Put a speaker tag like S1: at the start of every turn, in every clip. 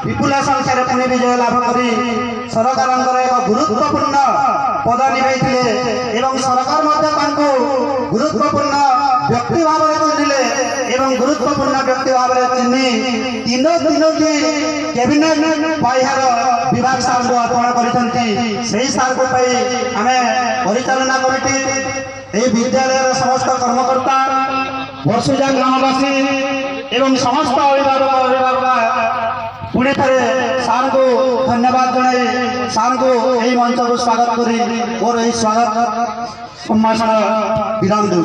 S1: विपुल संख्यार पुणी विजय लाभ कर सरकार एक गुरुत्वपूर्ण पद निभाई सरकार गुरुत्वपूर्ण व्यक्ति भाव में चिन्हले एवं गुरुत्वपूर्ण व्यक्ति भाव में चिन्ह तीनोटी कैबिनेट पाइहार विभाग सार को अर्पण कर सार को आम परिचालना कमिटी यह विद्यालय समस्त कर्मकर्ता वर्षुजा ग्रामवासी एवं समस्त अभिभावक पुणे थे सार को धन्यवाद जन सार को यही मंच को स्वागत करी और यही स्वागत सम्भाषण विराम दे।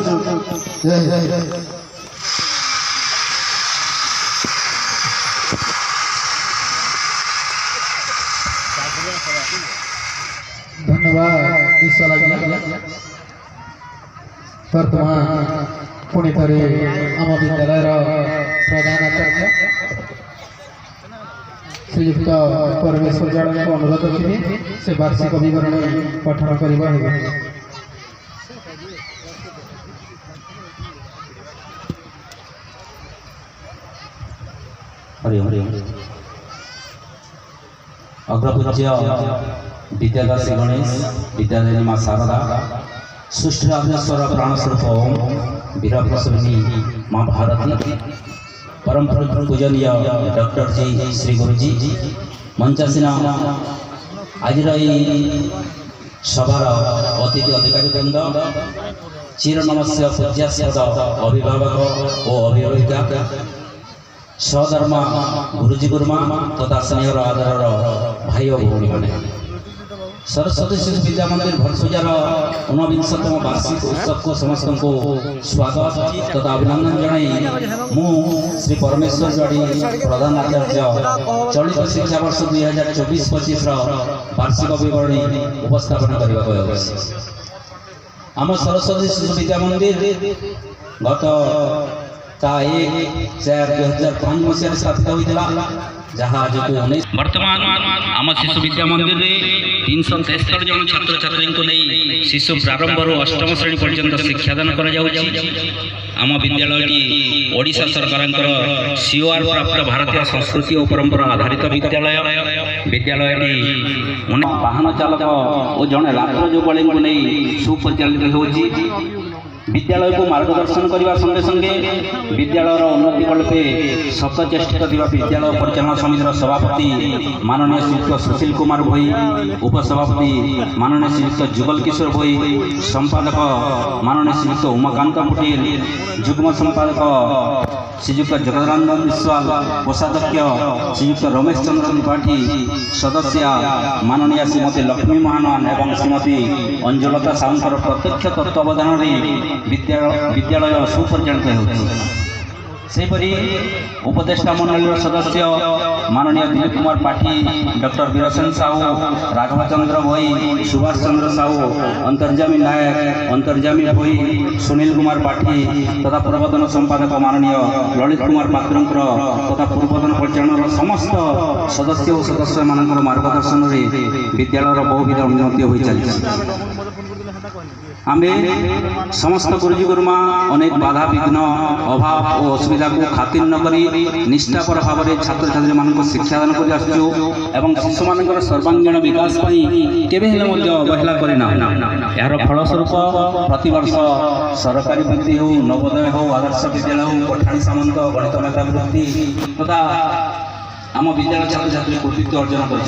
S2: धन्यवाद ईश्वर वर्तमान पुणे थे आम विद्यालय प्रधान आचार्य श्रीयुक्त परमेश्वर जड़े को अनुरोध करी से वार्षिक विवरणी पठन कर
S3: अग्रपूज्य विद्यादासी गणेश विद्यालय माँ शारदा सृष्टि राजेश्वर प्राणस्वरूप ओम वीरप्रसन्नी माँ भारती परम पूजनीय डॉक्टर जी श्री गुरुजी मंचासीना आज सभार अतिथि अधिकारी वृंद चिर नमस्य पूज्यास्पद अभिभावक और अभिभाविका सधर्मा गुरुजी गुरुमा तथा स्नेहर आदर भाई और भौणी मैंने सरस्वती शिशु विद्या मंदिर भरसुजार 49तम वार्षिक उत्सव को समस्त को स्वागत तथा अभिनंदन जन मु श्री परमेश्वर जड़ी प्रधान आचार्य चलित शिक्षा वर्ष 2024-25 वार्षिक विवरणी उपस्थापन करने आम सरस्वती शिशु विद्या मंदिर गत 1/4/2005 मसीह स्थापित होता जहाँ आज वर्तमान आम शिशु विद्या मंदिर में 373 जन छात्र छात्री को नहीं शिशु प्रारंभ अष्टम श्रेणी पर्यंत शिक्षादान कर आम विद्यालय ओडिशा सरकार सीओआर प्राप्त भारतीय संस्कृति और परंपरा आधारित विद्यालय वाहन चालक और जड़े रात्र जुगली को नहीं सुपरिचालित हो विद्यालय को मार्गदर्शन करने संगे संगे विद्यालय उन्नति कल्पे सतचेष्टित विद्यालय परिचालन समितिर सभापति माननीय श्रीयुक्त सुशील कुमार भोई उपसभापति माननीय श्रीयुक्त जुगल किशोर भोई संपादक माननीय श्रीयुक्त उमाकांत पुटिल युग्म संपादक श्रीयुक्त जगदानंद विश्वाल कोषाध्यक्ष श्रीयुक्त रमेश चंद्र त्रिपाठी सदस्य माननीय श्रीमती लक्ष्मी महानन एवं श्रीमती अंजुलता साउंकर प्रत्यक्ष तत्वावधान विद्यालय सुपरिचालित होपरी उपदेष्टा मंडल सदस्य माननीय दिलीप कुमार पाठी डॉक्टर वीरसेन साहू राघव चंद्र भोई सुभाष चंद्र साहू अंतर्जामी नायक अंतर्जामी भोई सुनील कुमार पाठी तथा पूर्वतन संपादक माननीय ललित कुमार पात्र तथा पूर्वतन परिचालन समस्त सदस्य और सदस्य मान मार्गदर्शन विद्यालय बहुविध उन्नति हो चली आमे समस्त गुरुजी गुरुमा अनेक बाधा विघ्न अभाव और असुविधा को खातिर न करी निष्ठापर भाव में छात्र छात्री मान शिक्षादान कर शिशु मान सर्वांगीण विकास केवे अवहेला करना यार फलस्वरूप प्रतिवर्ष सरकारी वृत्ति हो नवोदय हो आदर्श विद्यालय हो पठाणी सामंत गणित मेधा वृत्ति तथा आम विद्यालय छात्र छात्री कृतित्व अर्जन कर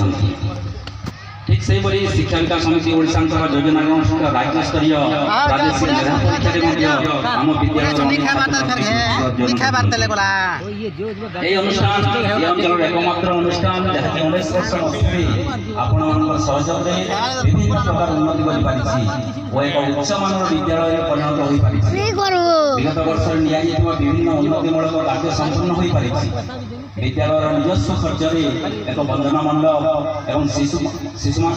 S3: ठीक से ही शिक्षा विकास समिति ओडिशा योजना राज्य स्तरीय आम विद्यालय एकमात्र अनुष्ठान जहाँकि 19 वर्ष आपण सहयोग विभिन्न प्रकार उन्नति और एक उच्चमान विद्यालय परिणत हो विगत वर्ष विभिन्न उन्नतिमूलक कार्य संपूर्ण हो पारी विद्यालय निजस्व खर्च एक वंदना मंडप एवं शिशु मान